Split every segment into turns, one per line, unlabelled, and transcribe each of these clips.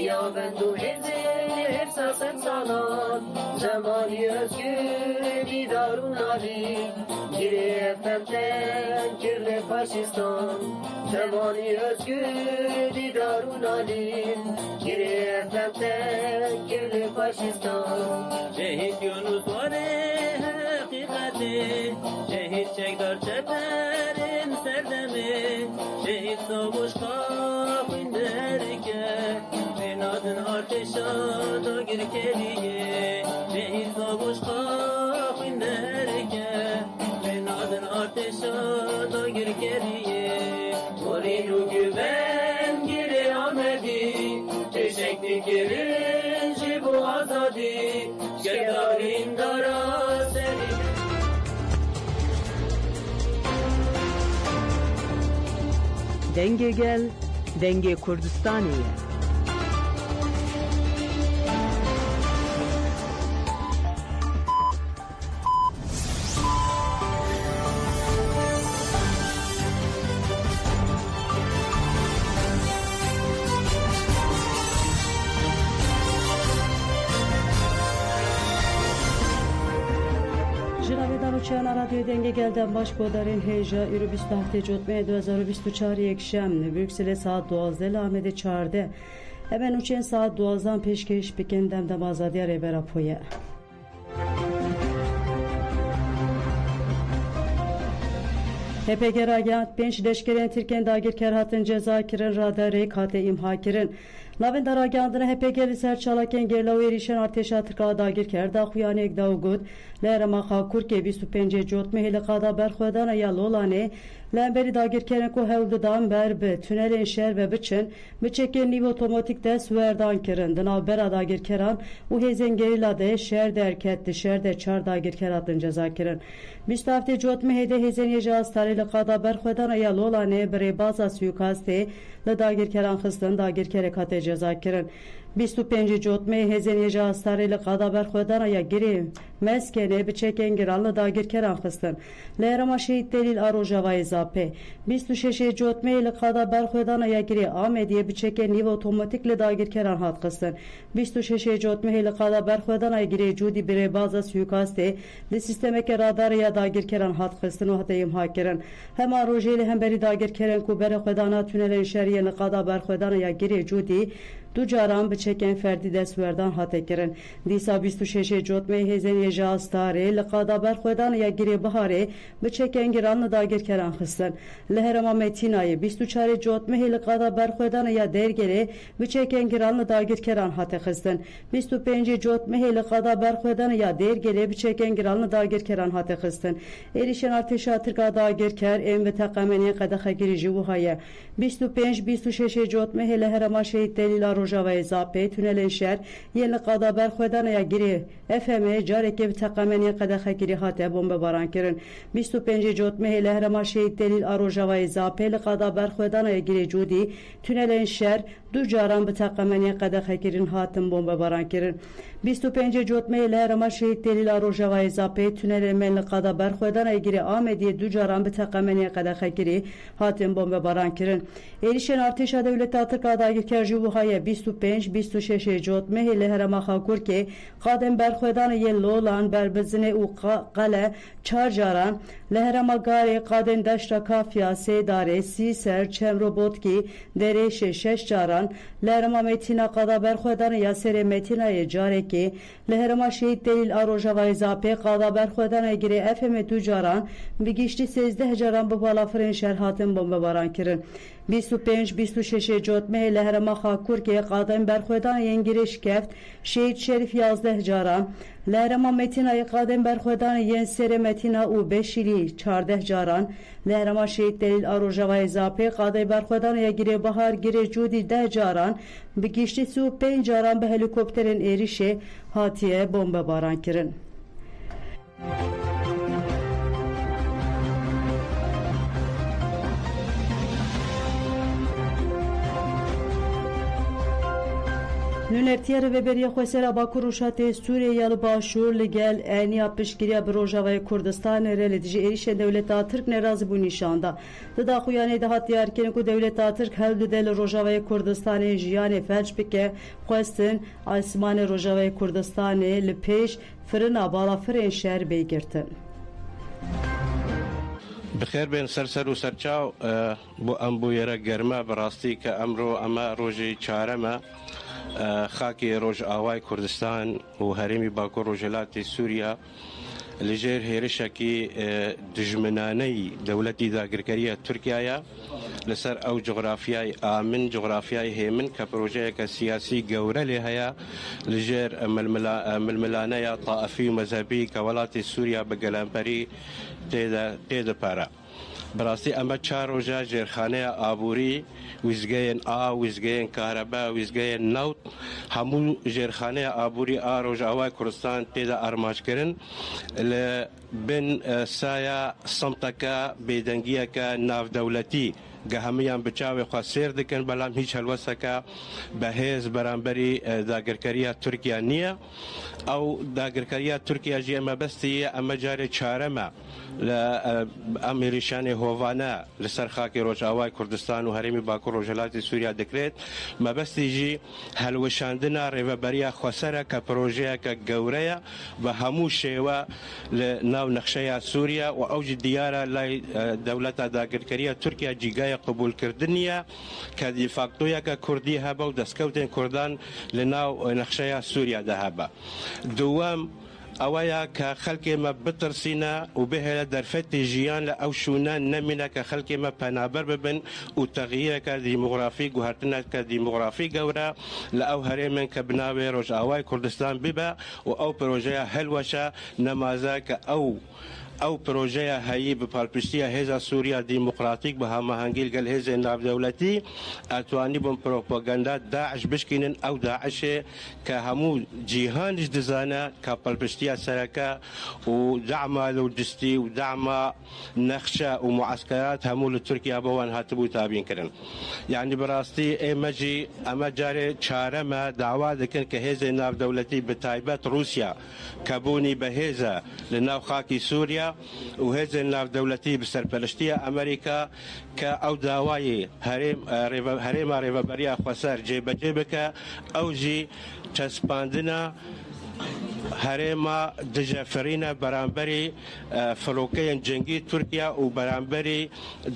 Yavendu hezir sasen salat Zamani özgür didarun ali Giri efemden kirli faşistan Zamani özgür didarun ali Giri efemden kirli faşistan
Şehit Yunus var hakikati Şehit çekdar çeperin serdemi Şehit savaş kafin derke Benadın arteşa da girkeliye Şehit savaş kafin derke Benadın arteşa da girkeliye Morinu güven giri amedi Teşekkür girinci bu azadi Gerdarin dara seni
Denge gel, denge Kurdistaniye. Çana Radyo Denge Gel'den başkodarın heja ürü 20 hafta cotmaya 2024 yekşem Brüksel'e saat 12 Ahmet'e çağırdı. Hemen uçen saat 12'dan peşkeş pikendem de mazadiya reberapoya. HPG Ragyat Benç Leşkeren Tirken Dagir Kerhat'ın ceza kirin radare kate imha kirin. Lavin daragandına HPG serçalaken gerlav erişen arteşa tıkla dagir ker da xuyane ekdavgud lerama xakur ke 25 jot mehele qada berxodana ya lolane lemberi dagir keren ko hevldan berbe tünelen şer ve biçin biçeken niv otomatik de suerdan kirin dına bera dagir keran u hezen gerilade şer derketti şer de çar dagir keratın ceza kirin. Bistafte jot mehede hezen yecaz tarili qada berxodana ya lolane bre baza suikaste le dagir keran xıstin dagir kere kate ceza kirin. 25 jotme hezen yecaz tarili qada berxodana ya giri meskene biçeken giranlı dagir keran xıstin. Lerama şehit delil arojava izape. 26 jotme ile qada berxodana ya giri amediye biçeken niv otomatikle dagir keran hat xıstin. 26 jotme ile qada berxodana ya giri judi bre baza suikaste le sistemeke radar ya dagir keran hat xıstin o hatayım hakirin. Hem arojeli hem beri dagir keren ku berxodana tünelen şeriyeni qada berxodana ya giri judi du caran biçeken ferdi desverdan hatekirin. Disa 26 jotme hezen yecaz tare liqada berxwedan ya giri bahare biçeken giranlı dagir keran xıstin. Leherama metinayı 24 jotme liqada berxwedan ya dergere biçeken giranlı dagir keran hate xıstin. 25 jotme liqada berxwedan ya dergere biçeken giranlı dagir keran hate xıstin. Erişen arteşa tirka dagir ker en ve taqameni qadaxa girici vuhaya. 25 jotme leherama şehit delil Rojava izape tünelen şer yeni qada berxwedan ya giri FM careke bi taqameni qadaxa giri hate bomba baran kirin. 25 jotme leherama şehit delil Rojava izape qada berxwedan ya giri judi tünelen şer du caran bi taqameni qadaxa girin hatim bomba baran kirin. 25 jotme leherama şehit delil Rojava izape tünelen men qada berxwedan ya giri amediye du caran bi taqameni qadaxa giri hatim bomba baran kirin. Erişen arteşa devlet atıqada kerji bu haya 25-26 jotme hele herama xakur ke qadem berxwedan ye lolan berbizine u qale çarjaran leherama gare qadem daşra kafiya sedare siser çem robot ki dereşe şeş caran leherama metina qada berxwedan ya sere metina ye care ki leherama şehit delil arojava izape qada berxwedan gire FM tucaran bigişti 13 caran bu balafren şerhatin bomba baran kirin. 25-26 jotme leherama xakur ke qadem berxwedan yengiriş keft şehit şerif yazdah caran leherama metina qadem berxwedan yen sere metina u 5 ili 14 caran leherama şehit delil arojava izape qadem berxwedan ya gire bahar gire judi 10 caran bigişti su 5 caran be helikopterin erişe hatiye bomba baran kirin. Nûnertiya Rêveberiya Xwesera Bakur û Şatê Sûriye ya li başûr li gel eniya piştgiriya bi Rojavayê Kurdistanê re li dijî êrişên Dewleta Tirk nerazî bû nîşanda. Di daxuyanê de hat diyarkirin ku Dewleta Tirk hewl dide li Rojavayê Kurdistanê jiyanê felç bike, xwestin asîmanê Rojavayê Kurdistanê li pêş firina balafirên şer bêgirtin.
بخیر بین سر و سرچاو بو ام بو یرا گرما براستی که امرو اما روزی چهارمه خاکی روز آوای کردستان و هرمی باکور روجلاتی سوریا لجیر هیرشکی دجمنانی دولتی داگرکریه ترکیه لسر او جغرافیای آمن جغرافیای هیمن که پروژه که سیاسی گوره لی هیا لجیر ململانه طائفی و مذهبی که ولاتی سوریا بگلانپری تیده پارا براستی اما چهار روزه جرخانه آبوری ویزگین ویزگین کهربا ویزگین نوت همو جرخانه آبوری روز آوای کردستان تیده ارماج کرن بین سایا سمتکا بیدنگیه که ناف دولتی گهمیان بچاوی خواستیر دکن بلام هیچ هلوسکا بهیز برانبری داگرکریه ترکیه نیه او داگرکریه ترکیه جی اما بستی اما جاری چارمه لأمریشان هووانا لسر خاکی روز آوای کردستان و هرمی باکور روجلاتی سوریا دکریت ما بستی جی هلوشاندنا ریوبریا خسره که پروژه که گوره و همو شیوه لناو نقشه سوریا و اوج دیاره لای دولت داگرکریه ترکیه جیگای قبول کردنیه که دی فاکتویا که کردی هبا و دستکوتین کردان لناو نقشه سوریا ده هبا دوام اویا که خلق ما بترسینا و به درفت جیان او شونان نمینا که خلق ما پنابر ببن و تغییر که دیموغرافی گوهرتنا که دیموغرافی گورا لاو هرمن که بناوی روز آوای کردستان ببا و او پروژه هلوشا نمازا که او پروژه هایی به پالپشتی هزا سوریا دیموکراتیک به هماهنگی گل هزا ناف دولتی اتوانی بم پروپاگاندا داعش بشکینن او داعش که همو جیهان جدزانه که پالپشتی سرکا و دعم لوجستی و دعم نخشه و معسكرات همو لترکیا بوان هاتبو تابین کرن یعنی براستی ایمجی اما جاری چارما دعوا دکن که هزا ناف دولتی به تایبت روسیا کبونی به هزا لناف خاکی سوریا وهذا الناف دولتي بسرپرشتية أمريكا كأو داواي هريم ريفابريا خسار جيبك أو جي تسباندنا هرما دجافرين برانبري فروكين جنگي تركيا و برانبري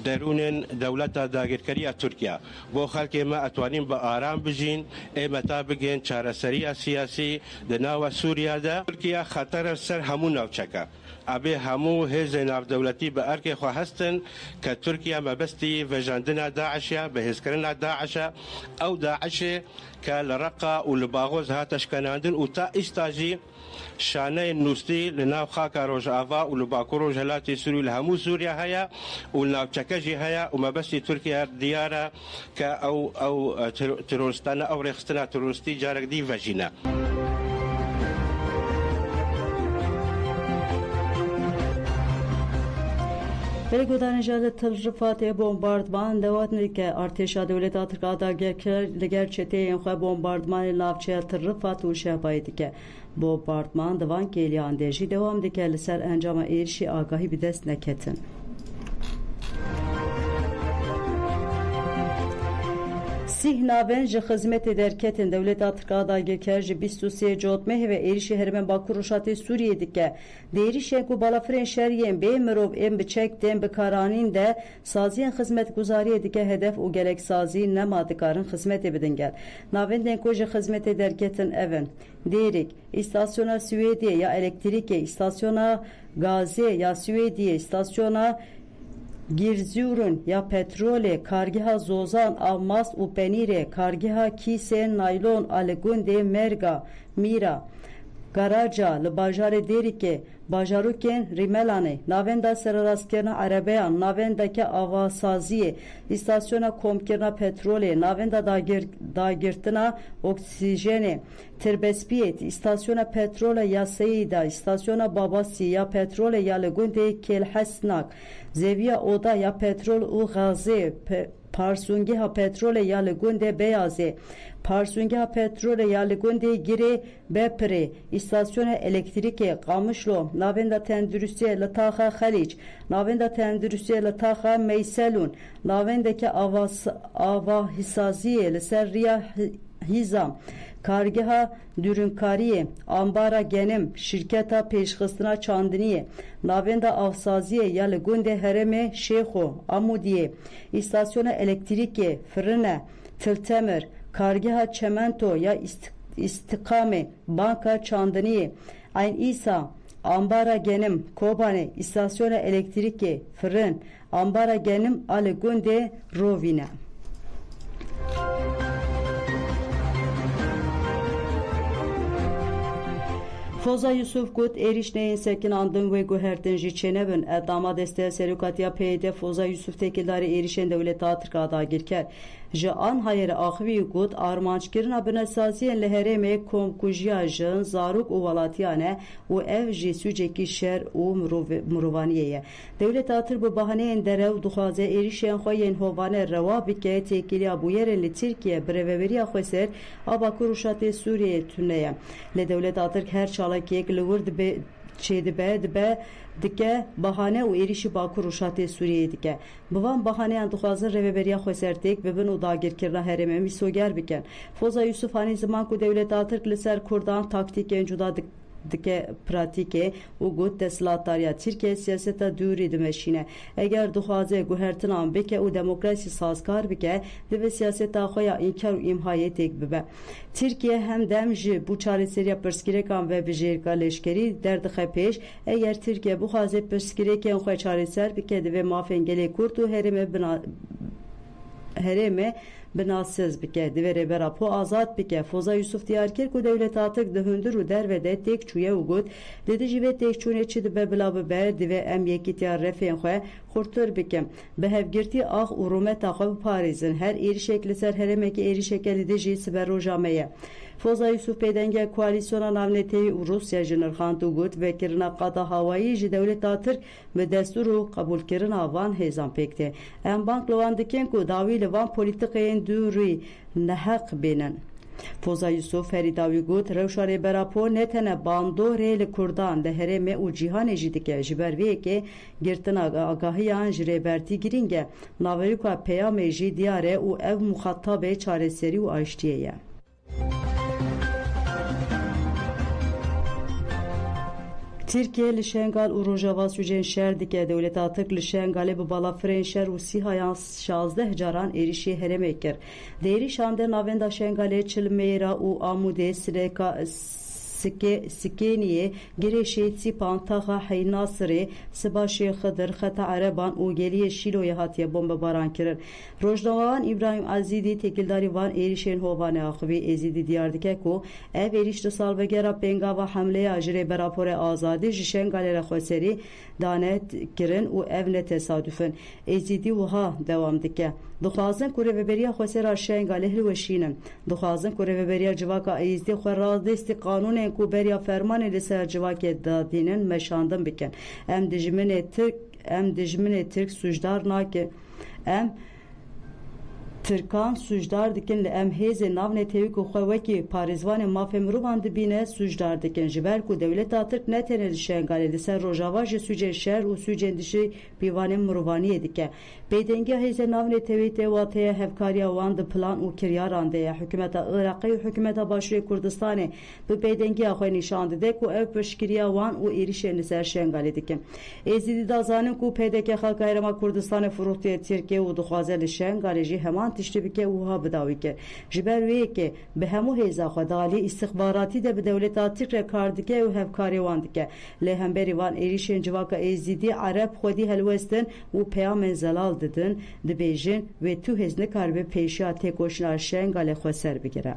درون دولة داگركريا تركيا بو خلق ما اتوانين بآرام بجين ايمتا بگين چارسريا سياسي دناو سوريا دا تركيا خطر سر همو نوچكا ابي همو هز ناف دولتي باركي خو هستن كتركيا ما بستي وجاندنا داعش بهزكرنا داعش او داعش كالرقه والباغوز هاتش كناندن وتا استاجي شانه نوستي لناف خاكا روج افا ولباكو روج هلاتي سوري لهمو سوريا هيا ولناف تشكجي هيا وما بستي تركيا ديارة كا او ترورستانا او ريخستنا ترورستي جارك دي فاجينا
Belgrad'ın tılrıfatı bombardman devatını ki arteşa devlet Atrika'da gerçeğin xwe bombardmanı lavçaya tılrıfat û şebaydı ki bombardman devan geliyan deji devam dike li ser encama erişi agahi bi dest neketin. Sih naven ji xizmetê derketin Dewleta Tirkiye Girker ji 23 Cotmeh ve êrişî herêma Bakur û Şatê Sûriyê dike. Di êrişên ku balafirên şeriyên bê mirov ên biçek tên bikaranîn de saziyên xizmetguzariyê dike hedef û gelek sazî nema dikarin xizmetê bidin gel. Navendên ku ji xizmetê derketin evin. Dêrîk, îstasyona Swêdiyê ya elektrîkê, îstasyona gazê ya Swêdiyê, îstasyona Girzurun ya petrole, kargiha zozan, avmas u penire, kargiha kise, naylon, alegunde, merga, mira, garaja, li bajare derike, bajaruken rimelane, navenda seraraskerna arabeyan, navendake avasaziye, istasyona komkirna petrole, navenda dagirtina oksijene, terbespiyet, istasyona petrole ya seyida, istasyona babasi ya petrole ya legunde kelhasnak, zeviya oda ya petrol u gaze, Parsungeha petrole ya li gundê beyazê Parsungeha petrole ya li gundê girê bepirê îstasyona elektrîkê Qamişlo navenda tenduristiyê li taxa Xelîc navenda tenduristiyê li taxa Meyselûn navendeke avahîsaziyê li ser Riya Hîzam Kargeha dürünkariyê ambara genim şirketa pêşxistina çandiniyê navenda avsaziyê ya li gundê herêmê Şêxo Amûdiyê îstasyona elektrîkê Firine Tiltemir Kargeha çemento ya İstikamê banka çandiniyê Ayn İsa ambara genim Kobanê îstasyona elektrîkê Firin ambara genim a li gundê Rovîne. Foza Yusuf got êrişneyên sekin andin wê guhertin jî çênebin. Eddama desteya serokatiya PYD Foza Yusuf tekildarê êrişên dewleta Tirkiye dagir ker. Ji an hayêrê axivî got armançkirina binêsaziyên li herêmê komkujiya jin zarok û welatiyan e û ev jî sûcekî şer û mirovaniyê ye. Dewleta Tirk bi bahaneyên derew dixwaze êrişên xwe yên hovane rewa bike têkiliya bûyerên li Tirkiye bi rêveberiya xwe ser a Bakur û Şatê Sûriyeyê tune ye. Li dewleta Tirk her çalakek li wir dibe dibe dike bahane û êrişî Bakur û Şatê Sûriyeyê dike. Bi van bahaneyan dixwazin rêveberiya xwe sertêk bibin û dagirkirina herêmê mîsoger bikin. Foza Yusuf hanî ziman ku dewleta Tirk li ser Kurdan taktîkên cuda dike pratîkê û got desthilatdariya Tirkiye siyaseta dûrî dimeşîne. Eger dixwaze guhertinan bike û demokrasî sazkar bike divê siyaseta xwe ya înkar û îmhayê têk bibe. Tirkiye hem dem ji bû çareseriya pirsgirêkan ve bijêrka leşkerî derdixe pêş eger Tirkiye bixwaze pirsgirêkên xwe çareser bike divê mafên gelê Kurd û herêmê binasiz bike divê rêbera po azad bike. Foza Yusuf diyar kir ku dewleta Tirk di hundir û derve de têk çûye û got didi jî vê têkçûnê çi dibe bila bibe divê em yekîtiya refên xwe xurtir bikin. Bi hevgirtî ax û rûmeta xwe biparêzin. Her êrişek li ser herêmekî êrişeke li dijî siber roja me ye. Foza Yusuf pêdengê koalîsyona navneteyî û Rusya ji nirxand û got vekirina qada hawayî ji dewleta Tirk bi destûr û qebûlkirina van hêzan pêk tê. Em bank li wan dikin ku dawî li van polîtikayên dûrî neheq bênin. Foza Yusuf herî dawî got rewşa rêbera po ne tene bandorê li Kurdan li herêmê û cîhanê jî dike ji ber vê yekê girtina agahiyan ji rêbertî girîng e. Naverîka peyamê jî diyar e û ev muxatabê çareserî û aştiyê ye. Tirkiye li Şengal û Rojava sûcên şer dike. Dewleta Tirk li Şengalê bi balafirên şer û sîhayan 16 caran êrişî herêmê kir. Di êrişan de navenda Şengalê Çilmêra û Amûdê Sikêniyê girêşê Sîpan taxa Heynasirê Sibaşê Xedir xeta Ereban û geliyê Şîloyê hatiye bombebaran kirin. Rojnamevan İbrahim Azîdî tekildarî van êrişên hovanê axivî Êzîdî diyar dike ku ev êriş di salvegera pêngava hemleya ji rêbera porê azadî ji Şengalê re xweserî dane kirin û ev ne tesadüfin. Êzîdî wiha dewam dike. Dixwazin ku rêveberiya xwesera Şengalê hilweşînin. Dixwazin ku rêveberiya civaka Êzîdî xwe razdestî qanûnên ku beriya fermanê li ser civakê dadînin meşandin bikin. Em dijminê Tirk sûcdar nakin. Em Tirkan sûcdar dikin li em hêzê navnetewî ku xwe wekî parêzvanên mafê mirovan dibîne sûcdar dikin. Ji ber ku dewleta Tirk ne tenê li Şengalê li ser Rojava ji sûcên şer û sûcên dijî pîvanên mirovaniyê dike. Pêdengiya hêzên navnetewî tê wateye hevkariya wan di plan û kiryaran de ye. Hikûmeta Iraqê û hikûmeta Başûrê Kurdistanê bi pêdengiya xwe nîşan dide ku ev piştgiriya wan û êrişên li ser Şengalê dikin. Êzîdî da zanin ku PDK Xalka Herêma Kurdistanê firoxtiye Tirkiye û dixwaze li Şengalê jî heman tiştî bike û wiha bidawî kir. Ji ber wê yekê bi hemû hêza xwe dalî îstixbaratî de bi dewleta Tirk re kar dike û hevkarî wan dike. Lê hemberî van êrişên civaka Êzîdî Ereb xwedî helwestin û peyamên zelal didin dibêjin wê tu hêz nikaribe pêşiya têkoşîna Şengalê xwe ser bigire.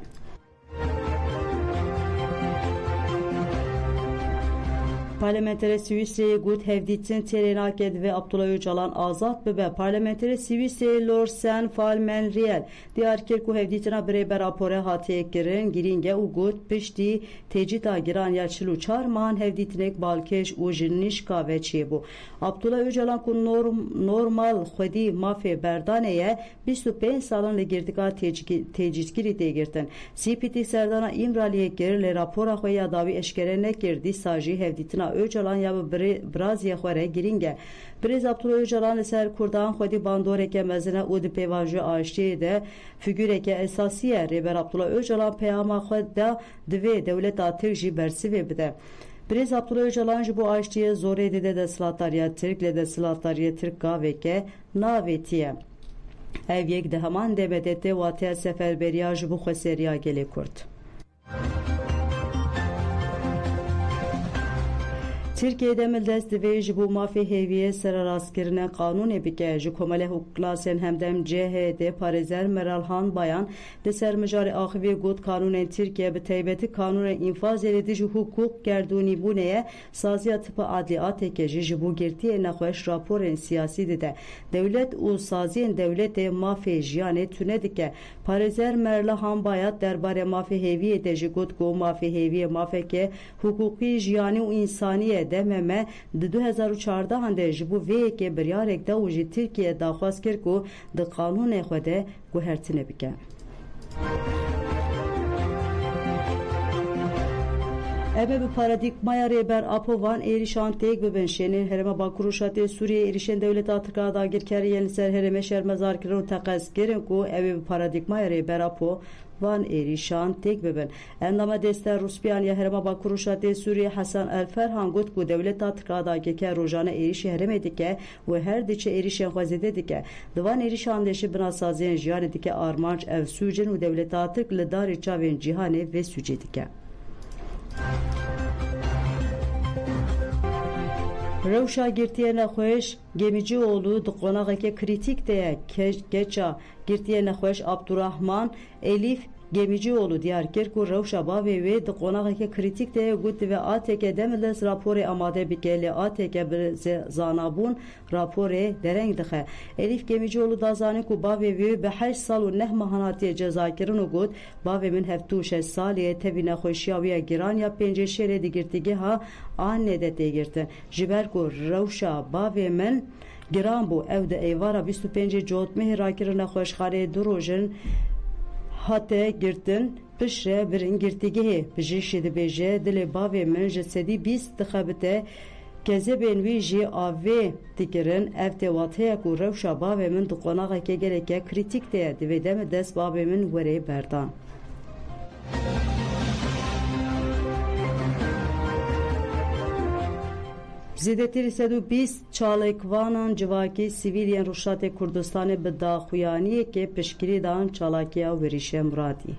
Parlamentere Sivîsreyê got hevdîtin têrênakê ve Abdullah Öcalan azad bibe. Parlamentere Sivîsreyê Lorsen Falmen Riel diyar kir ku hevdîtina birêber rapora hatiye kirin girînge û got piştî têcîta giraniya 44 man hevdîtinek balkêş û ji nîşka ve çêbû. Abdullah Öcalan ku normal xwedî mafê berdanê ye 25 salin li girtika têcîzgirî tê girtin. CPT serdana İmraliyê kir lê rapora xwe ya dawî eşkere nekir dîsa jî hevdîtina Öcalan ya biraziyê xwe re girîng e. Birêz Abdullah Öcalan li ser Kurdan xwedî bandoreke mezin e û di pêvajoya aştiyê de figüreke esasî ye. Rêber Abdullah Öcalan peyama xwe da divê dewleta Tirk jî bersivê bide. Birêz Abdullah Öcalan ji bo aştiyê zorê dide desthilatdariya Tirk lê desthilatdariya Tirk gaveke navêtiye. Ev yek di heman demê de watiya seferberiya ji bo xweseriya gelê Kurd. Türkiye'de mildest divê ji bo mafê hêviyê serarastkirine qanûnê bike. Ji Komelê Hukuklasên Hemdem CHD Parêzer Meral Hanbayan di ser mijarê axivê got kanûnên Tirkiye bi taybetî kanûnên înfazê di ji hukuk gerdûnîbûnê ye saziya tipa adliyateke jî ji bo girtiyê nexweş raporên siyasî dide. Dewlet û saziyên dewletê mafê jiyanê tune dike. Parêzer Meral Hanbayat derbarê mafê hêviyê de jî got ku mafê hêviyê mafeke hukukî jiyanî û însanî dememe di 2014 de ji bo vê yekê biryarek da û jî Tirkiye daxwaz kir ku di qanûnê xwe de guhertine bike. Ev bi paradigmaya rêber Apo van êrîşan têk bibin. Şenên Herêma Bakur û Şatê Sûriyê êrîşên dewleta Tirka dagirkeriyên li ser herêmê şermezarkirin û teqezkirin ku ev bi paradigmaya rêber Apo van êrîşan têk bibin. Endama deste Rûspiyaniya Herêma Bakur û Şatê Sûriyê Hesan Elferhan got ku dewleta Tirka dagirker rojane êrîşê herêmê dike û her diçe êrîşên xwe zêde dike. Di van êrîşan de jî binasaziyên jiyanê dike armanc ev sûcin û dewleta Tirk li darê çavên cîhanê vê sûcê dike. Rewşa girtiye nexweş Gemicioğlu di qonaqeke krîtîk de ye. Geça girtiye nexweş Abdurrahman Elif Gemicioğlu diyar kir ku rewşa bavê wê di qonaqeke krîtîk de ye got ve ateke demildes raporê amade bike lê ateke bi zanabûn raporê dereng dixe. Elif Gemicioğlu da zanî ku bavê wê bi 8 sal û 9 mehan hatiye cezakirin û got bavê min 76 salê tevî nexweşiya wî ya giran ya pêncê şêrê di girtîgeha anê de tê girtin. Ji ber ku rewşa bavê min giran bû ew di êvara 25 cotmehê rakirina xweşxaneyê du rojin hate girtin pişre birin girtîgehê bijîşê dibêje dilê bavê min ji sedî 20 dixebite kezebên wî jî avê dikirin ev tê watiya ku rewşa bavê min di qonaqeke geleke krîtîk de ye divê demê dest bavê min werê berdan. Zêdetirî 120 çalêkvanan civakî sivîliyên Rûşatê Kurdistanê bi daxuyaniyekê piştgirî dan çalakiya werîşe Muradî.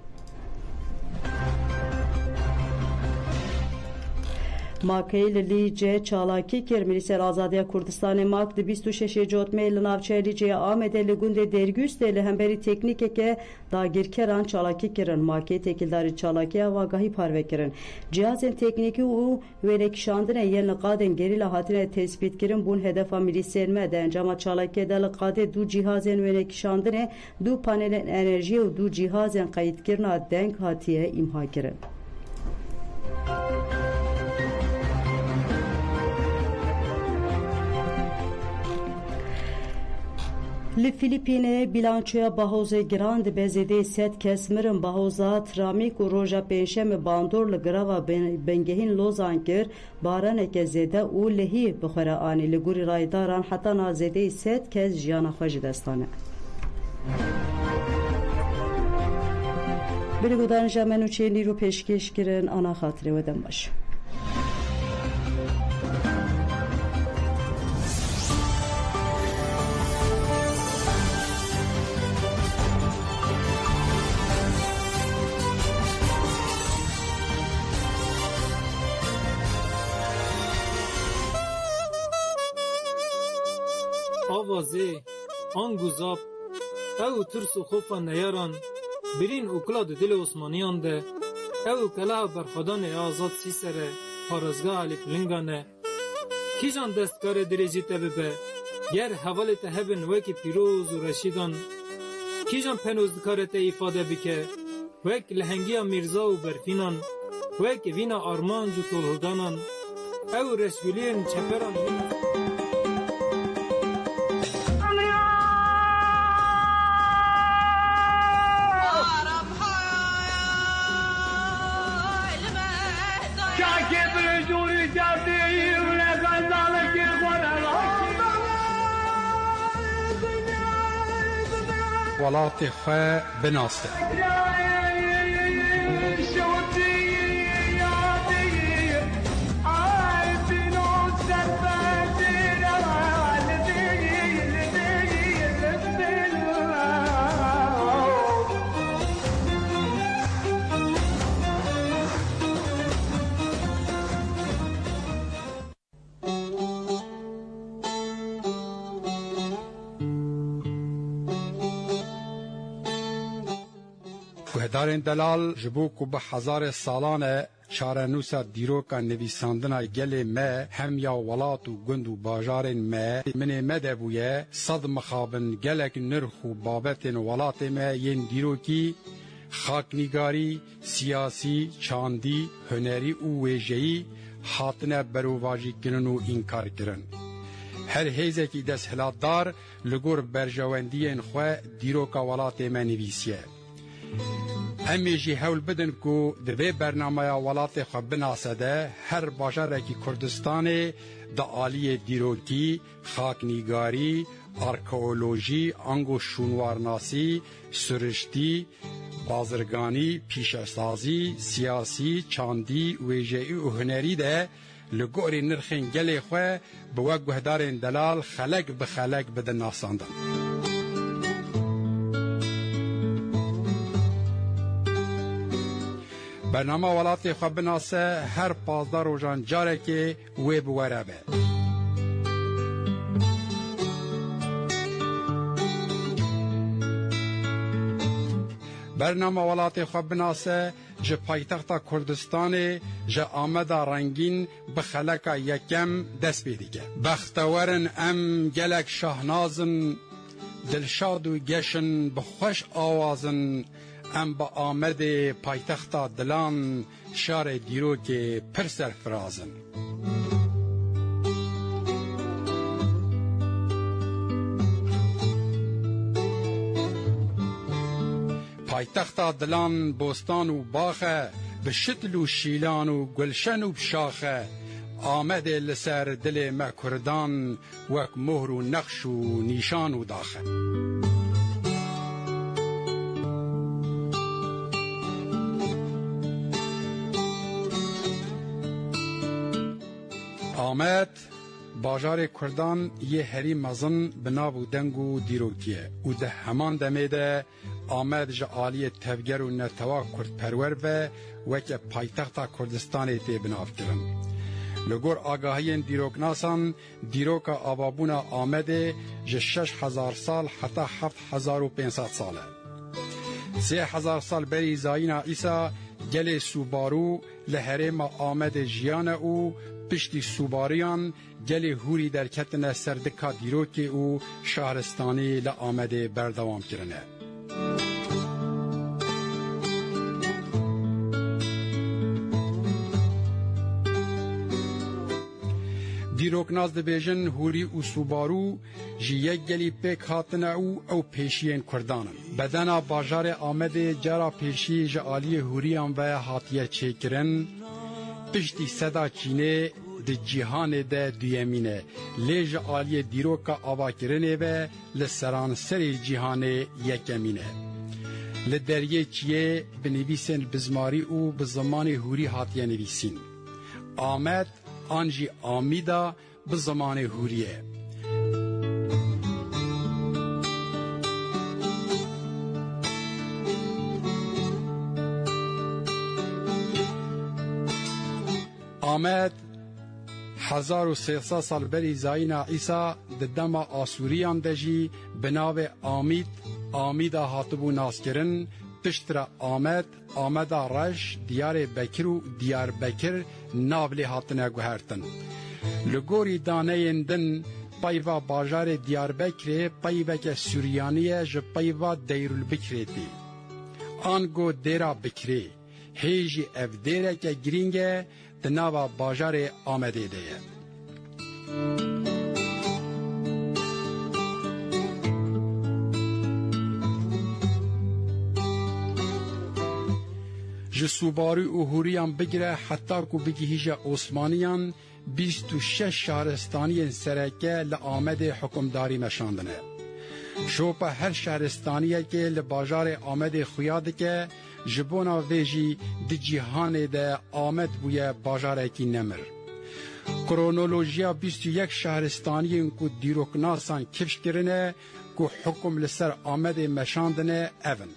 Makeyê li Lîce çalakî kir Milîser Azadiya Kurdistanê Mak di 26 cotmeyê li navçeya Lîceya Amedê li gundê Dêrgûstê li hemberî teknîkeke dagirkeran çalakî kirin. Makeyê tekildarî çalakiya vagahî parve kirin. Cihazên teknîkî û wênekişandinê yên li qadên gerîla hatine tespîtkirin bûn hedefa milîsên me de encama çalakiyê de li qadê du cihazên wênekişandinê du panelên enerjiyê û du cihazên qeyîdkirina deng hatiye îmha kirin. Li Filîpînê bilançoya bahozê giran dibe zêdeyî 100 kes mirin. Bahoza tramîk û roja pênşemê bandor li grava bengehîn Lozan kir baraneke zêde û lehî bi xwe re anî. Li gorî raydaran heta niha zêdeyî 100 kes jiyana xwe ji dest dane. Bi gudan ja menûçeyên dîrû pêşkêş kirin ana xatirê we dem baş.
Avazê, anguzap, ew tirs û xofa neyaran, birîn û kula di dilê Osmaniyan de, ew û keleha berxwedanê azad Sîserê, parızga alip lingane. Kijan destkare dereci tebebe, ger havalı tehebin veki piroz u reşidan. Kijan penozdikare te ifade bike, vek lehengiya mirza u berfinan, vek vina armancu tolhudanan, ev reşgülien çeperan.
ولات خو بناسته گهدارین دلال جبو کو به هزار سالانه چارنوسا دیروکا نویساندنا گل ما هم یا ولات و گند و باجارین ما من مدبویه صد مخابن گلک نرخ و بابتین ولات ما ین دیروکی خاکنیگاری سیاسی چاندی هنری و ویژه‌ای حاطنه بروواجی کنن و انکار کرن هر هیزه کی دست هلاتدار لگور برجواندین خو دیروکا ولات ما نویسیه امی جی هول بدن کو دوی برنامه ولات خو بناسده هر باجاره کی کردستان دا عالی دیروکی خاکنیگاری آرکئولوژی انگو شونوارناسی سرشتی بازرگانی پیشسازی سیاسی چاندی ویژه‌ای و هنری ده لگوری نرخین گلی خو بو گهدارین دلال خلق به خلق بدن ناساندن برنامه ولات خو بناسه هر 15 روزان جاره که وی بوره به برنامه ولات خو بناسه جه پایتخت کردستان جه آمده رنگین بخلک یکم دست بیدیگه بختورن ام گلک شاهنازن دلشاد و گشن بخوش آوازن ام با آمد پایتخت دلان شار دیرو که پر سرفرازن پایتخت دلان بوستان و باخه به شتل و شیلان و گلشن و بشاخه آمد لسر دل ما کردان وک مهر و نقش و نیشان و داخه آمد باجار کردان یه هری مزن بناو و دنگ و دیروکیه و ده همان دمیده آمد جا آلی تفگر و نتوا کرد پرور و وکه پایتخت کردستان تی بناو کرن لگور آگاهی دیروک ناسان دیروک آبابون آمده جا 6000 سال حتی 7500 ساله 3000 سال بری زاینا ایسا گل سوبارو لحرم آمد جیان او پشتی سوباریان گل هوری در کتن سردکا دیروکی او شهرستانی لآمده بردوام کرنه دیروک ناز دبیجن هوری و سوبارو جی یک گلی پیک هاتنه او پیشین کردانن بدنا باجار آمده جرا پیشی جعالی هوریان و هاتیه چیکرن پشتی صدا چینه د جهان ده دویمینه لیج عالی دیروکا آوا کرنه و لسران سری جهان یکمینه لدریه چیه بنویسن بزماری او بزمان هوری هاتیه نویسین آمد آنجی آمیدا بزمان هوریه آمد 1300 سال بری زاینا عیسی ددم آسوریان دجی بناو آمید هاتبو ناس کرن پشتر آمد رش دیار بکر و دیار بکر نابلی هاتنه گوهرتن لگوری دانه دن پایوا باجار دیار بکر پایوا که سوریانیه ج پایوا دیرول بکری تی آنگو دیرا بکری هیجی اف دیره که گرینگه دناوا باجار آمده دیه جسوباری و هوریان بگیره حتی که بگیهیج عثمانیان 26 شهرستانی سرکه لآمد حکمداری مشاندنه شوپا هر شهرستانیه که لباجار آمد خویاده که جبونا ویجی دی جیهان ده آمد بویه باجاره کی نمر کرونولوژیا 21 شهرستانی که دیروکناسان کفش کرنه که حکم لسر آمد مشاندنه اون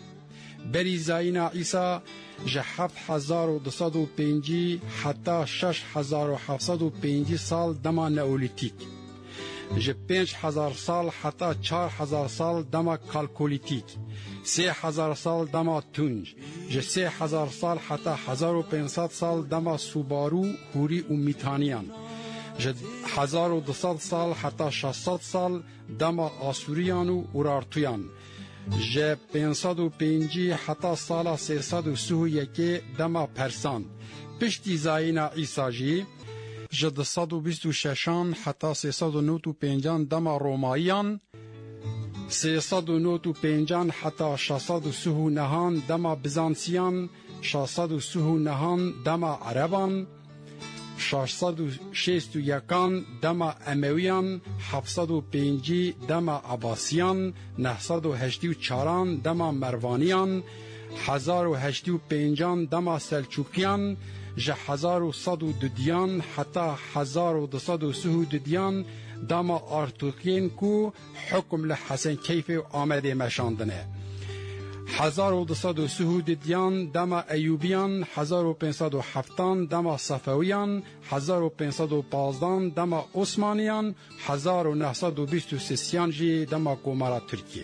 بری زاینا عیسی جه 7205 حتی 6705 سال دما نئولیتیک جه 5000 سال حتی 4000 سال دما کالکولیتیک 3000 سال دما تونج جه 3000 سال حتی 1500 سال دما سوبارو هوری و میتانیان جه 1200 سال حتی 600 سال دما آسوریان و اورارتویان جه 505 حتی سال 331 دما پرسان پشتی زاینا عیسی جی جه 226 حتی 395 دما روماییان 395 حتی 639 دما بیزانسیان 639 دما عربان 661 دما امویان 705 دما عباسیان 984 دما مروانیان 1085 دما سلجوقیان جه 1102 دیان حتی 1202 دیان دما آرتوکین کو حکم لحسن کیف آمده مشاندنه 1202 دیان دما ایوبیان 1507 دما صفویان 1515 دما عثمانیان 1923 جی دما کومارا ترکیه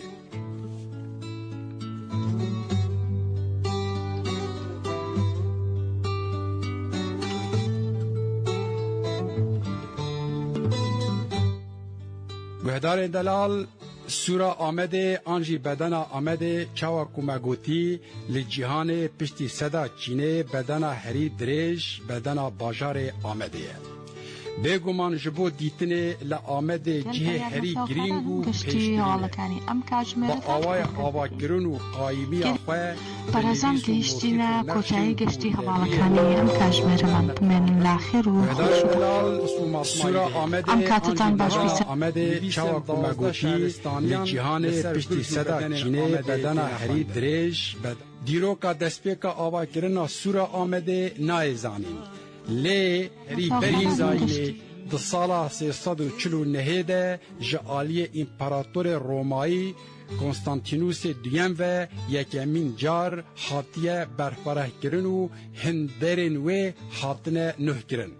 گهدار دلال سورا آمده آنجی بدن آمده چاوا کمگوتی لجیهان پشتی صدا چینه بدن هری دریج بدن باجار آمده بگومان جبو دیتنه لآمده جه هری گرینگو پیشترینه با آوای آواگرون و قایمی آخواه
برازم گشتینه کجای گشتی حوالکانی ام کشمیر من لاخر و
سورا آمده آمده چاوا کمگوتی لجیهان پشتی صدا چینه بدن هری دریج دیروکا دسپیکا آواگرون سورا آمده نایزانیم لی برین زاینه د سالا 349 ده جعالی امپراتور رومایی کنستانتینوس دویم و یکمین جار حاتیه برفره کرن و هندرین و حاتنه نه کرن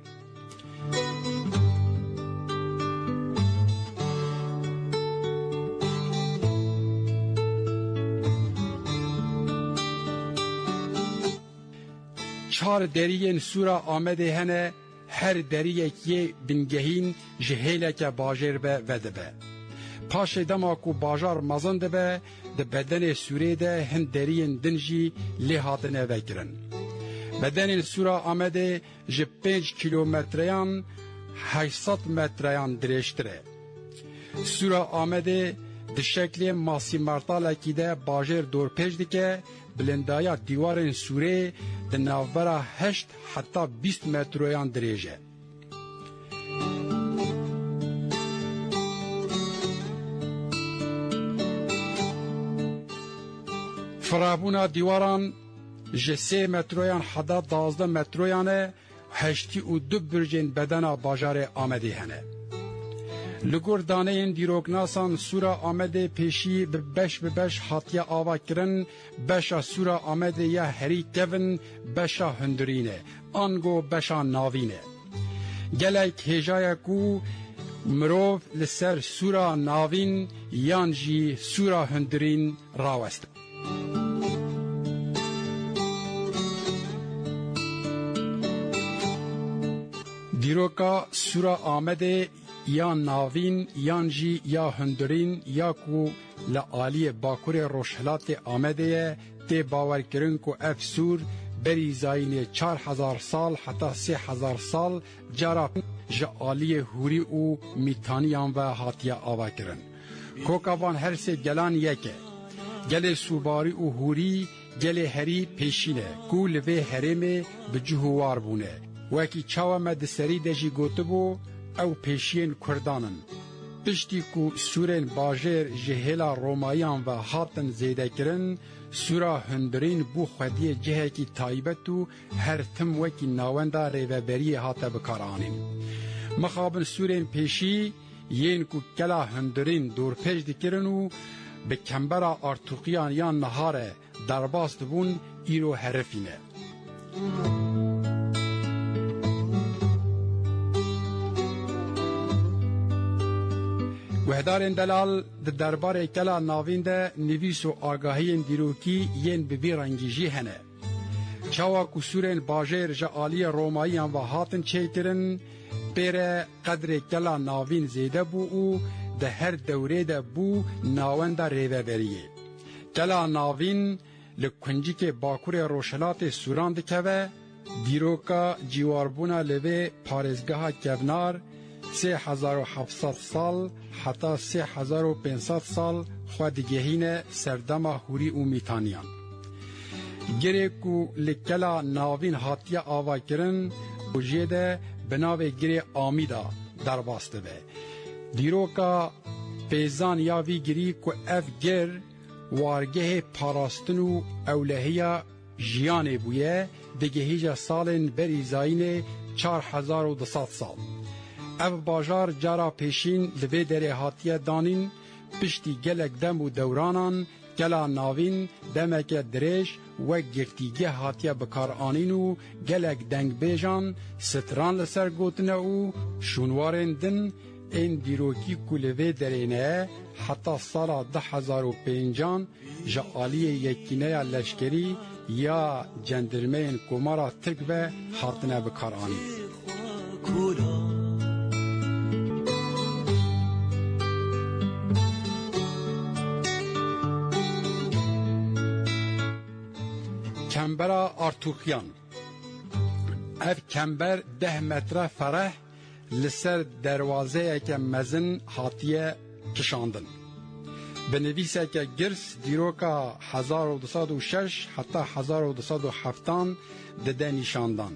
چهار دریین سورا آمده هنه هر دریه که بنگهین جهیله که باجر به وده به پاش دما کو باجار مزنده به ده بدن سوره ده هن دریین دنجی لحاطنه وکرن بدن سورا آمده جه 5 کیلومتریان 800 متریان درشتره سورا آمده ده شکل ماسی مرتاله که ده باجر دور پیش دکه بلندایا دیوارن سوره ده نوبرا 8 حتی 20 متریان دریجه فرابونا دیواران جه 3 متریان حتی 12 متریانه 82 برجین بدن باجار آمده هنه لگور دانه این دیروگناسان سورا آمده پیشی به بش حاتیه آوا کرن بشا سورا آمده یا هری کون بشا هندرینه آنگو بشا ناوینه گلک هجای کو مروف لسر سورا ناوین یانجی سورا هندرین راوست دیروکا سورا آمده یا ناوین یان جی یا هندرین یا کو لعالی باکور روشهلات آمده تی باور کرن کو اف سور بری زاین 4000 سال حتی 3000 سال جارا جعالی هوری او میتانیان و هاتیا آوا کرن کوکاوان هر سه گلان یکه گل سوباری او هوری گل هری پیشینه گول و هرمه بجهوار بونه وکی چاوه مدسری دجی گوتبو او پیشین کردانن پشتی کو سورین باجر جهلا رومایان و هاتن زیده کرن سورا هندرین بو خودی جهه کی تایبتو هر تم وکی ناوندا ریوبری هاته بکارانین مخابن سورین پیشی ین کو کلا هندرین دور پیش دکرنو به کمبرا ارتوقیان یا نهاره درباست بون ایرو هرفینه وهدارن دلال د دربار کلا ناوین ده نویس و آگاهی دیروکی ین ببی رنگیجی هنه چاوا کسورن باجر جعالی روماییان و هاتن چیکرن پیر قدر کلا ناوین زیده بو او ده هر دوره ده بو ناونده ریوبریه کلا ناوین لکنجی که باکور روشلات سوران دکوه دیروکا جیواربونا لوه پارزگاه کونار 3700 سال حتی 3500 سال خودگهین سردما هوری و میتانیان گره کو لکلا ناوین هاتیا آوا کرن و جیده بناوه گره آمیدا در باسته به دیروکا پیزان یاوی گری کو اف گر وارگه پاراستن و اولهیا جیانه بویه دگهیجا سالن بری زاین 4200 سال اف باجار جارا پیشین لبه دره هاتیه دانین پشتی گلک دم و دورانان گلا ناوین دمک دریش و گرتیگه هاتیه بکار آنین و گلک دنگ بیجان ستران لسر گوتنه و شونوارن دن این دیروکی کلوه درینه حتی سال 2005 جعالی یکینه لشکری یا جندرمین کمارا تک و حاطنه بکار آنین کمبرا آرتوخیان اف کمبر 10 متر فرح لسر دروازه که مزن هاتیه کشاندن به نویسه که گرس دیروکا 1206 حتی 1207 ده نشاندن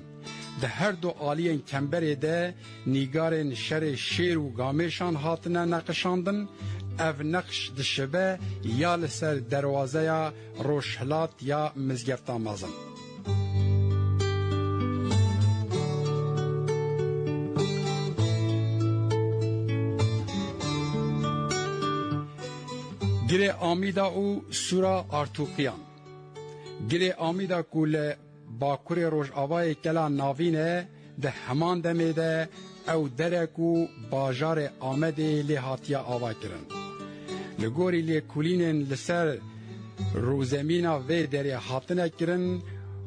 ده هر دو آلیین کمبره ده نیگارن شر شیر و گامشان هاتنه نقشاندن اف نقش دشبه یا لسر دروازه یا روشهلات یا مزگفتا مازن گره آمیدا او سورا آرتوقیان گره آمیدا کول باکور روش آوای کلا ناوینه ده همان دمه ده او درکو باجار آمده لحاتیا آوا کرن لگوری لی کولینن لسر روزمینا و دره حاطنه کرن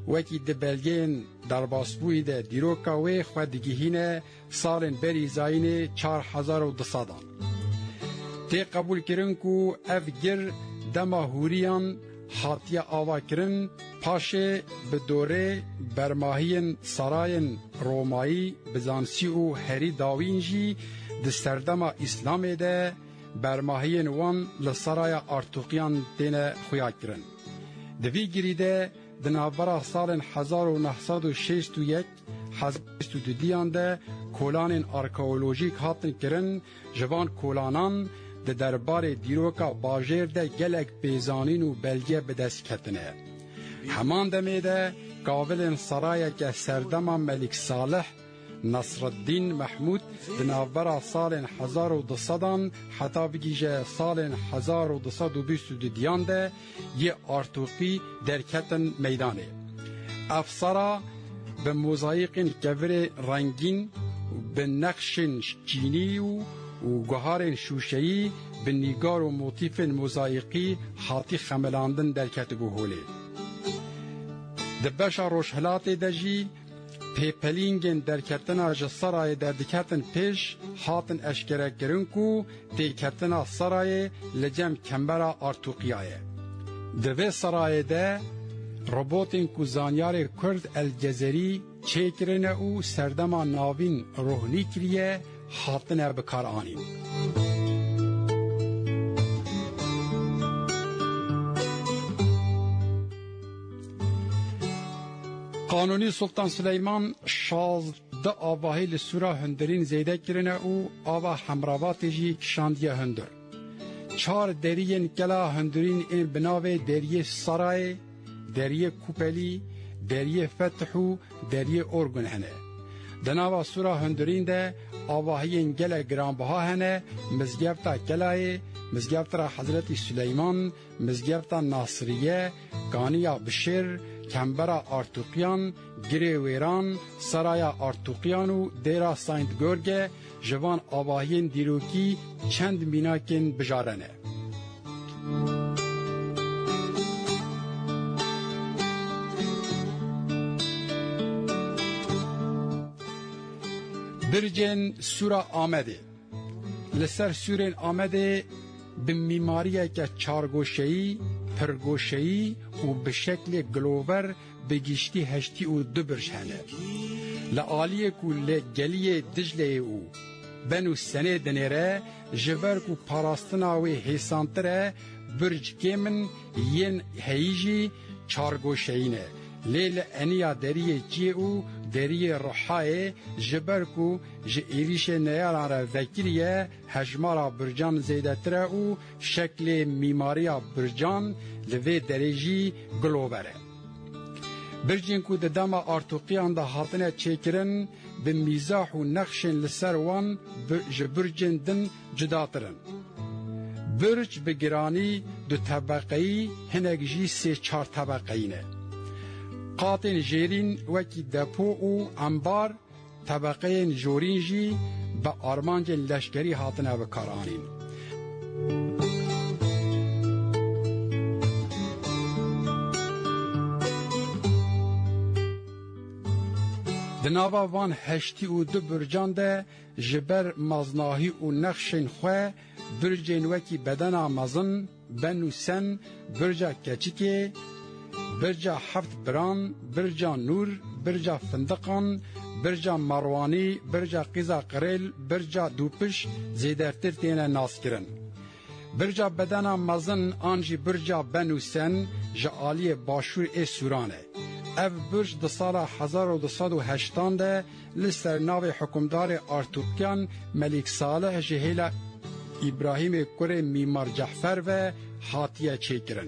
وکی ده بلگین در باسبوی ده دیروکا و خودگیهینه سالن بری زاین 4200 تی قبول کرن کو اف گر دما هوریان حاتیا آوا کرن پاشه به دوره برماهین سراین رومایی بزانسی و هری داوینجی ده سردما اسلام ده برماهین وان لسرای آرتوقیان دینه خویا کرن دوی گریده دنابرا سال 1961 1962 ده کولان آرکئولوژیک هاتن کرن جوان کولانان ده دربار دیروکا باجر ده گلک پیزانین و بلگه به دست کتنه همان دمه ده قابل سرای که سردما ملک صالح نصر الدین محمود دنابرا سال 1200 حتی بگیجه سال 1222 ده یه آرتوقی درکتن میدانه افسرا به موزایقین کور رنگین به نقش چینی و گوهار شوشه‌ای به نیگار و موتیف موزایقی حاطی خملاندن درکت بوهوله دبشا روشهلات دجی پیپلینگن درکتنا جسرای دردکتن پیش هاتن اشکره گرنکو دیکتنا سرای لجم کمبرا ارتوقیای. دوی سرای ده روبوتین کو زانیار کرد الجزری چیکرنه او سردما ناوین روحنی کریه هاتنه بکار آنین. قانونی سلطان سلیمان 16 آواهی لسورا هندرین زیده کرنه او آوا همراواتی جی کشاندیه هندر. 4 درین کلا هندرین این بناوه دریه سرای، دریه کوپلی، دریه فتحو، دریه ارگن هنه. دناوا سورا هندرین ده آواهی گل گرانبها هنه مزگفتا کلای، مزگفتا حضرت سلیمان، مزگفتا ناصریه، گانیا بشیر، کمبرا ارتوقیان، گری ویران، سرایا ارتوقیان و دیرا ساینت گورگه جوان آواهین دیروکی چند میناکن بجارنه. برجن سورا آمده لسر سورین آمده به میماریه که چارگوشهی پرگوشهی و به شکل گلوور بگیشتی هشتی و دو برش هنه لعالیه کو لگلیه دجله او بنو سنه دنیره جبر کو پاراستناوی حیسانتره برج کمن ین هیجی چارگوشهینه لیل انیا دریه چیه او دریه روحای جبر کو جئیریش نیاران را وکریه هجمارا برجان زیدتره او شکل میماریا برجان لوی درجی گلوبره. برجین کو ددما ارتوقیان دا هاتنه چیکرن به میزاح و نقشن لسروان برجن دن جداترن. برج بگرانی دو طبقهی هنگجی 3-4 طبقهی نه. قاطن جیرین وکی دپو و انبار طبقه جورین جی با آرمانج لشکری هاتنه و کارانین. دنابا وان هشتی و دو برجان ده جبر مزناهی و نقشن خواه برجین وکی بدن مزن بنو سن برجا کچیکه برجا حفت بران، برجا نور، برجا فندقان، برجا مروانی، برجا قیزا قریل، برجا دوپش زیدرتر تینه ناس کرن. برجا بدنا مزن آنجی برجا بنوسن جعالی باشور ای سورانه. اف برج ده سال 1208 ده لسر ناو حکمدار ارتوقیان ملک صالح جهیل ابراهیم کره میمار جعفر و حاتیه چیکرن.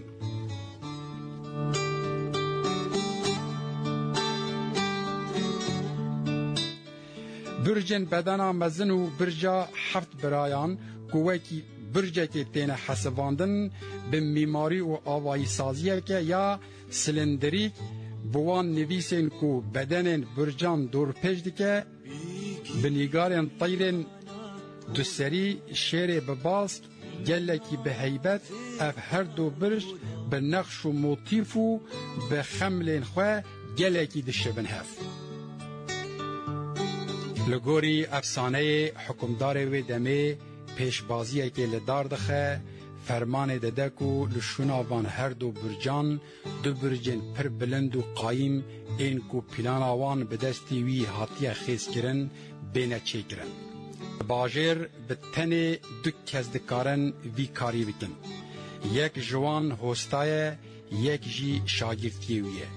برجن بدنا مزن و برجا حفت برایان قوکی برجه که تینه حسواندن به میماری و آوایی سازیه که یا سلندریک بوان نویسین کو بدن برجان دور پیش دیگه به نگارن طیرن دوسری شیر بباست گلکی به حیبت اف هر دو برج به نقش و موتیف و به خملین خواه گلکی دشبن هف لگوری افسانه حکمدار و دمه پیشبازیه که لدار دخه فرمان دده کو لشونا وان هر دو برجان دو برجن پر بلند و قایم این کو پلان آوان به دستی وی هاتیه خیز کرن بینه چه کرن باجر به تن دو کزدکارن وی کاری بکن یک جوان هستای یک جی شاگردی ویه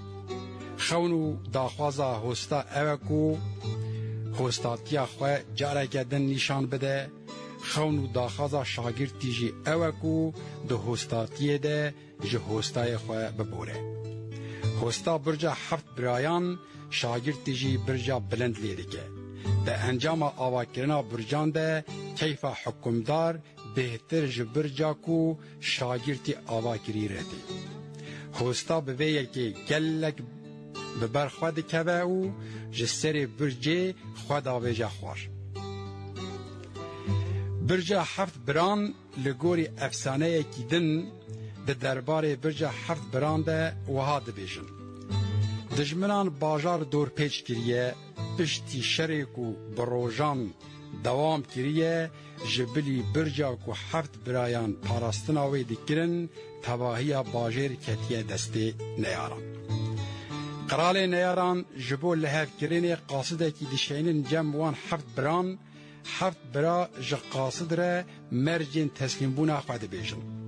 خونو داخوازا هستا اوکو هستاتیا خواه جاره کدن نشان بده خونو داخوازا شاگردی جی اوکو ده هستاتیه ده جه هستای خواه ببوره هستا برجا حفت برایان شاگردی جی برجا بلند لیده که ده انجام آواکرنا برجان ده کیف حکمدار بهتر جه برجا کو شاگردی آواکری رهده هستا بویه که گلک ببر خود که او جسر برجه خود آویجه خوار برجه حفت بران لگوری افسانه کی دن ده درباره برجه حفت بران ده وها دبیجن دجمنان باجار دور پیچ کریه پشتی شرک و بروجان دوام کریه جبلی برجا کو هفت برایان پاراستناوی دکرن تباهی باجر کتیه دسته نیاران قرال نیاران جبو لحف کرنه قاصده کی دشینن جمعوان هفت بران هفت برا جه قاصد را مرجین تسلیم بونا خواهد بیجن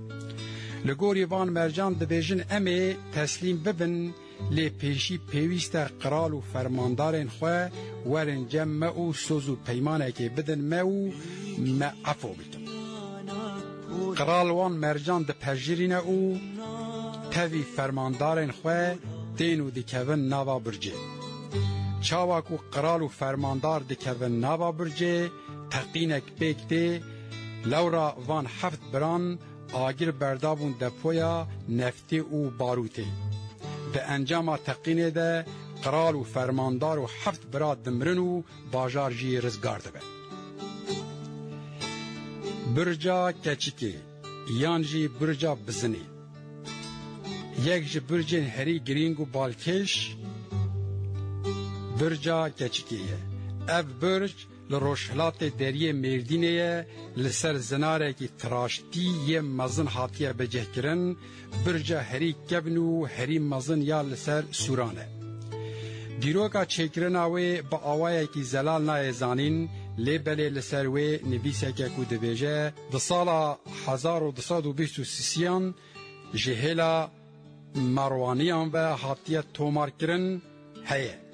لگوری وان مرجان دبیجن امی تسلیم ببن لی پیشی پیویست قرال و فرماندارن خواه ورن جمع او سوز و پیمانه که بدن مو معفو بکن قرال وان مرجان ده پجرین او تاوی فرماندارن خواه دینو دکون ناوا برجه چاواکو قرال و فرماندار دکون ناوا برجه تقینک بیکته لورا وان هفت بران آگر بردابون دپویا نفتی و باروته به انجام تقینه ده قرال و فرماندار و هفت برا دمرن و باجار جی رزگار ده برجا کچیکی یان جی برجا بزنی یک جی برجین هری گرینگ و بالکش برجا کچیکیه اف برج لروشهلات دریه مردینه لسر زناره کی تراشتی یه مزن هاتیه بجه کرن برجا هری کبنو هری مزن یا لسر سورانه دیروکا چکرناوی با آوائه کی زلال نای زانین لیبلی لسر وی نویسه که کو دبیجه ده سالا 1223 جهلا مروانیان و هاتیه تومار کرن هیه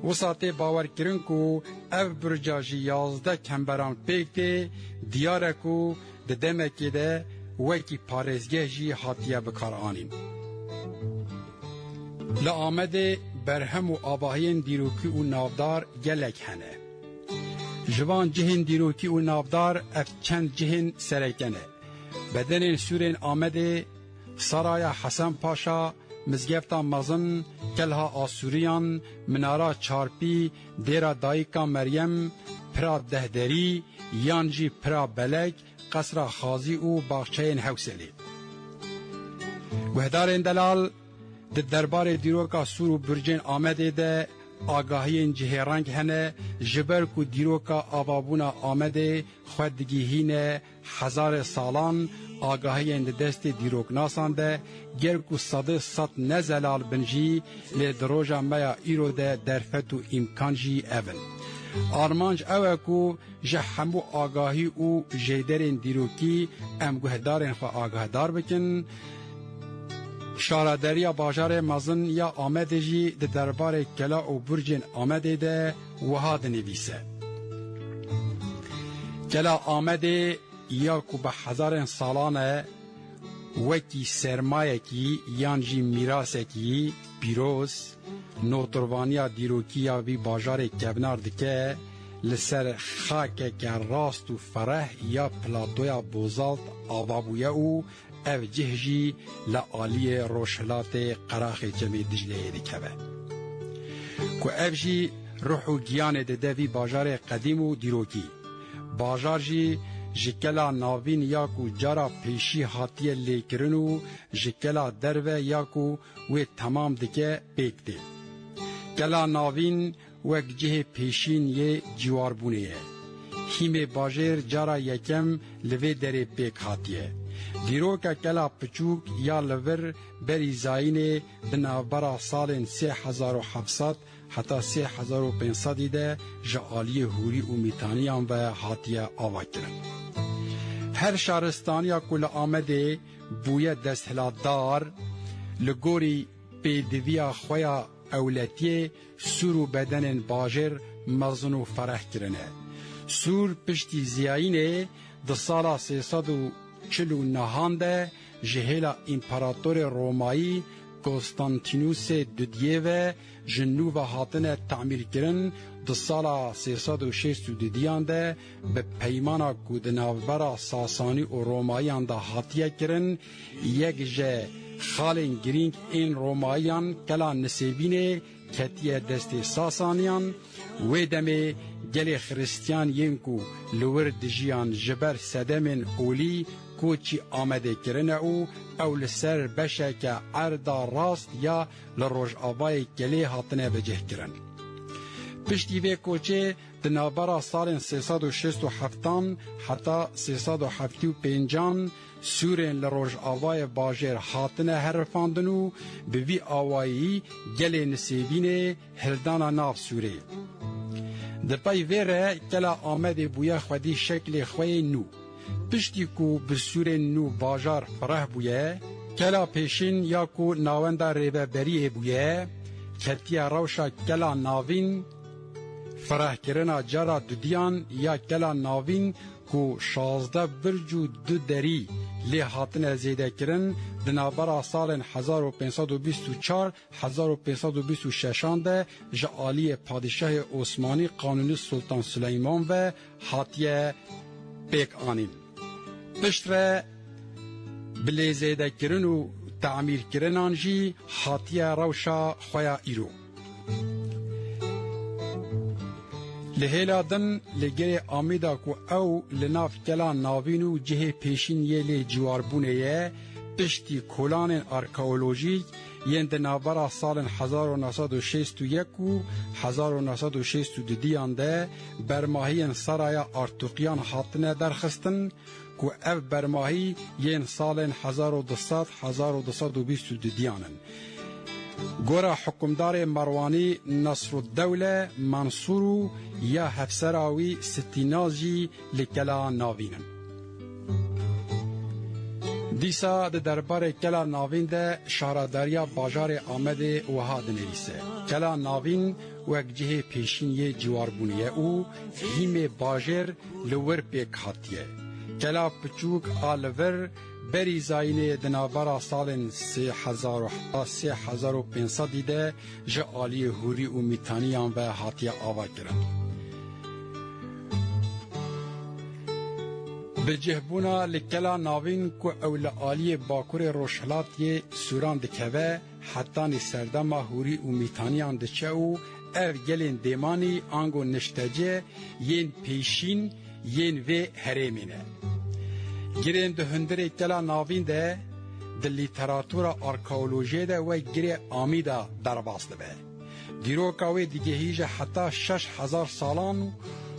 وساته باور کرن کو اف برجاجی 11 کمبران پیکته دیاره کو ده دمکی ده وکی پارزگه جی هاتیه بکار آنین لآمده برهم و آباهین دیروکی و نافدار گلک هنه جوان جهن دیروکی و نافدار اف چند جهن سرکنه بدن سورین آمده سرایا حسن پاشا مزگفتا مزن کلها آسوریان منارا چارپی دیرا دایکا مریم پرا دهدری یانجی پرا بلک قصر خازی و باغچین حوسلی وهدارین دلال ده دربار دیروکا سور و برجین آمده ده آگاهین جهرنگ هنه جبر کو دیروکا آبابونا آمده خودگیهین هزار سالان آگاهین دست دیروک ناسان ده گر کو صد نزلال بنجی لی دروجا میا ایرو ده درفت و امکان جی اون آرمانج اوه کو جه همو آگاهی او جیدرین دیروکی ام گهدارین خو آگاهدار بکن شارادریا باجار مزن یا آمده جی ده دربار کلا و برجین آمده ده وها ده نویسه کلا آمده یا کو به هزارن سالانه وکی سرمایه کی یانجی میراثه کی پیروز نوتروانیا دیروکیا وی باجار کبنار دکه لسر خاک که راست و فرح یا پلاتویا بوزالت آبابویه او او جهجی لعالی روشلات قراخ جمع دجله دکه کو او جی روح و گیان دوی باجار قدیم و دیروکی باجار جی جکلا ناوین یاکو جارا پیشی هاتیه لیکرنو جکلا دروه یاکو و تمام دکه پیکده کلا ناوین وک جه پیشین یه جوار بونه هیم باجر جارا یکم لوی دره پیک هاتیه دیروکا کلا پچوک یا لور بری زاینه بنابرا سال 3700 حتی 3500 ده جعالی هوری و میتانیان و هاتیه آوا کرن هر شهرستانیا کل آمده بویه دستهلاتدار لگوری پیدویا خویا اولتیه سور و بدن باجر مزن و فرح کرنه سور پشتی زیاینه ده سالا 349 ده جهلا امپراتور رومایی کنستانتینوس دودیه جنوب هاتنه تعمیر کرن ده سالا 362 ده به پیمانا کودناوبرا ساسانی و رومایان ده هاتیه کرن یک جه خالین گرینگ این رومایان کلا نسیبینه کتیه دست ساسانیان و دمه گل خریستیان ینکو لور دجیان جبر سدمن اولی کوچی آمده کرنه او لسر بشه که عردا راست یا لروج آبای گلی هاتنه بجه کرن. پشتی وی کوچه دنابرا سال 367 حتی 375 سورین لروج آوای باجر هاتنه هرفاندنو به وی آوایی گلی نسیبین هلدانا ناف سوره. دپای ویره کلا آمده بویا خودی شکل خوی نو. پشتی کو بسور نو باجار فرح بویه کلا پیشین یا کو ناوندا ریبه بریه بویه کتیا روشا کلا ناوین فرح کرنا جارا دودیان یا کلا ناوین کو 16 برجو دو دری لی هاتن زیده کرن دنابرا سال 1524 1526 ده جعالی پادشاه عثمانی قانون سلطان سلیمان و هاتیه پیک آنین. پشتره بلی زیده کرن و تعمیر کرنان جی حاتیه روشا خویا ایرو. لحیلا دن لگره آمیدا کو او لناف کلا ناوینو جه پیشین یه لی جواربونه یه پشتی کولان ارکاولوژیک ین دنابرا سال 1961 و 1962 ده برماهی سرای ارتوقیان هاتنه درخستن که او برماهی ین سال 1222 دیانن. گورا حکمدار مروانی نصر الدوله منصورو یا هفسراوی ستینازی لکلا ناوینن. دیسا ده دربار کلا ناوین ده شهرداریا باجار آمده وها دنویسه. کلا ناوین وک جه پیشینی جواربونیه او هیم باجر لور پیک هاتیه. کلا پچوک آلور بری زاینه دنابرا سال 3500 دیده جه آلی هوری و میتانیان و هاتیه آوا کرن. بجهبونا لکلا ناوین کو اول آلی باکور روشلات سوران دکوه حتی سردما هوری و میتانیان دچه او گلین دیمانی آنگو نشتجه ین پیشین ین و هرمینه. گرین ده هندره کلا ناوین ده ده لیتراتورا ارکاولوژی ده و گره آمیدا درباسته به. دیروکاوی دیگه هیجه حتی 6000 سالان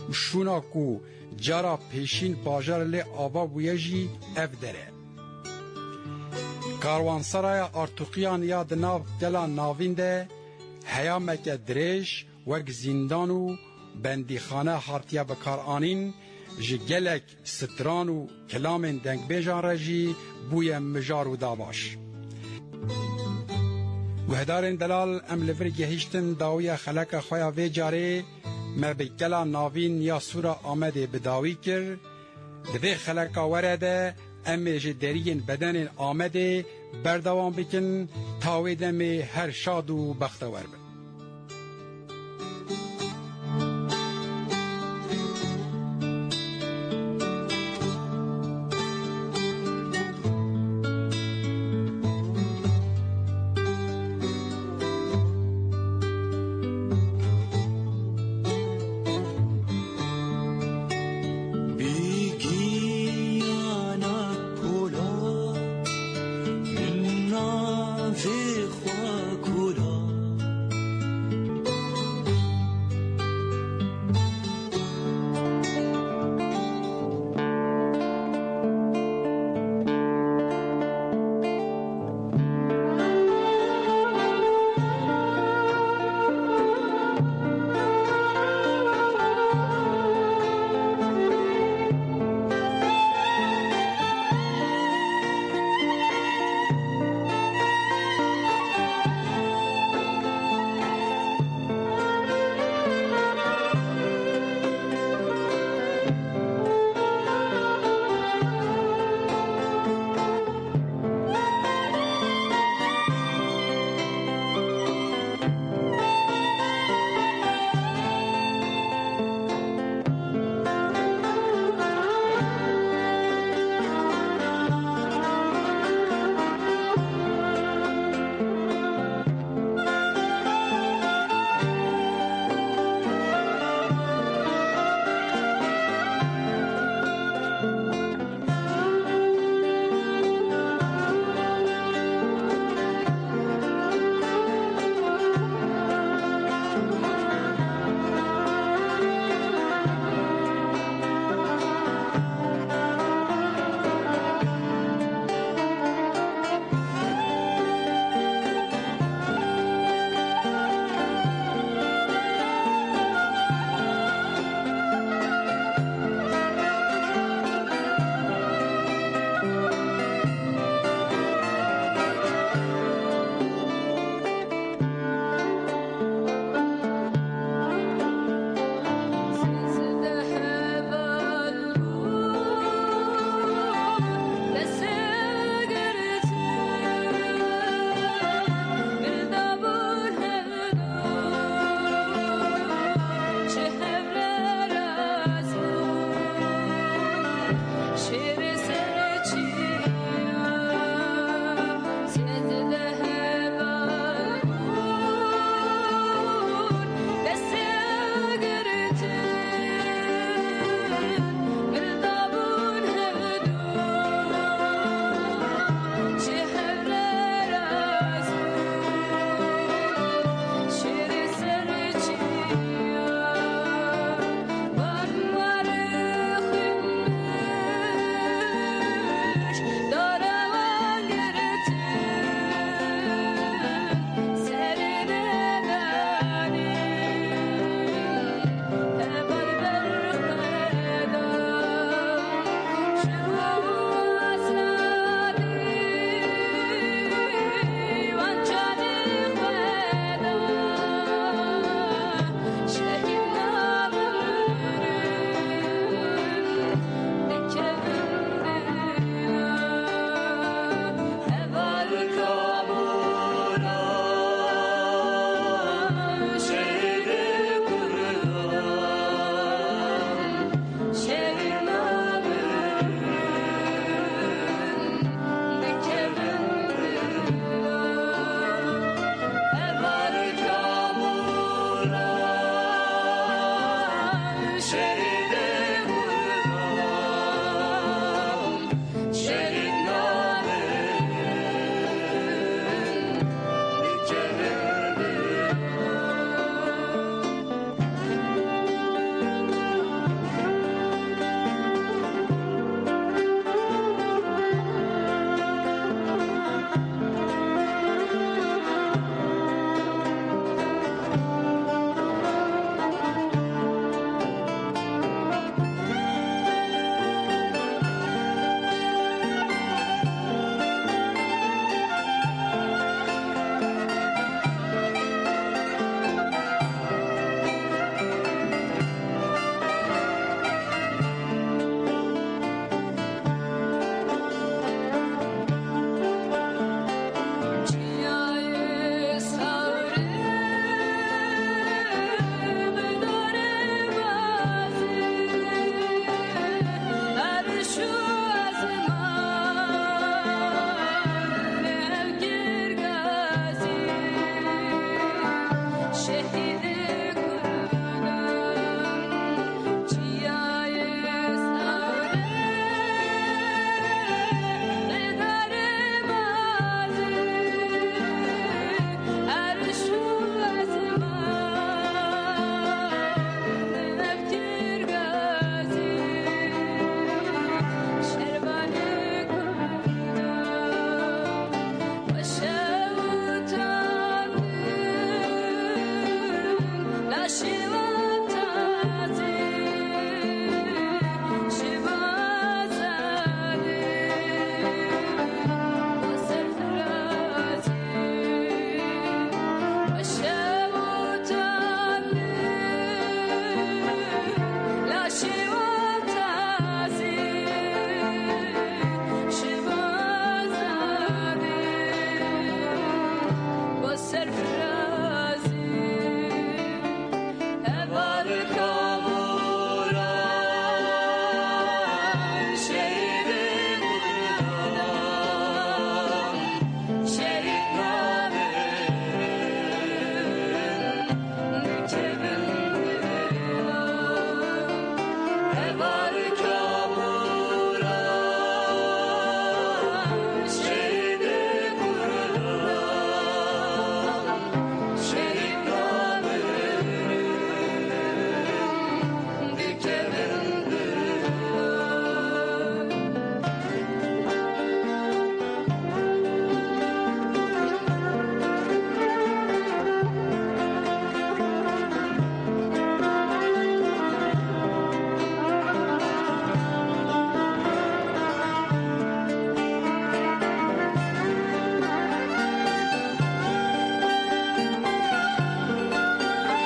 و شونا کو جارا پیشین باجر لی آبا بویجی اف دره. کاروانسرای ارتوقیان یا دناو کلا ناوین ده هیامک دریش وک زندانو بندیخانه هارتیا بکار آنین جگلک ستران و کلام دنگ بیجان رجی بوی مجار و داباش. وهدارن دلال ام لور گهیشتن داوی خلق خویا وی جاره مبکلا ناوین یا سورا آمده بداوی کر دوی خلق ورده ام جدرین بدن آمده بردوان بکن تاوی دم هر شاد و بختور بکن.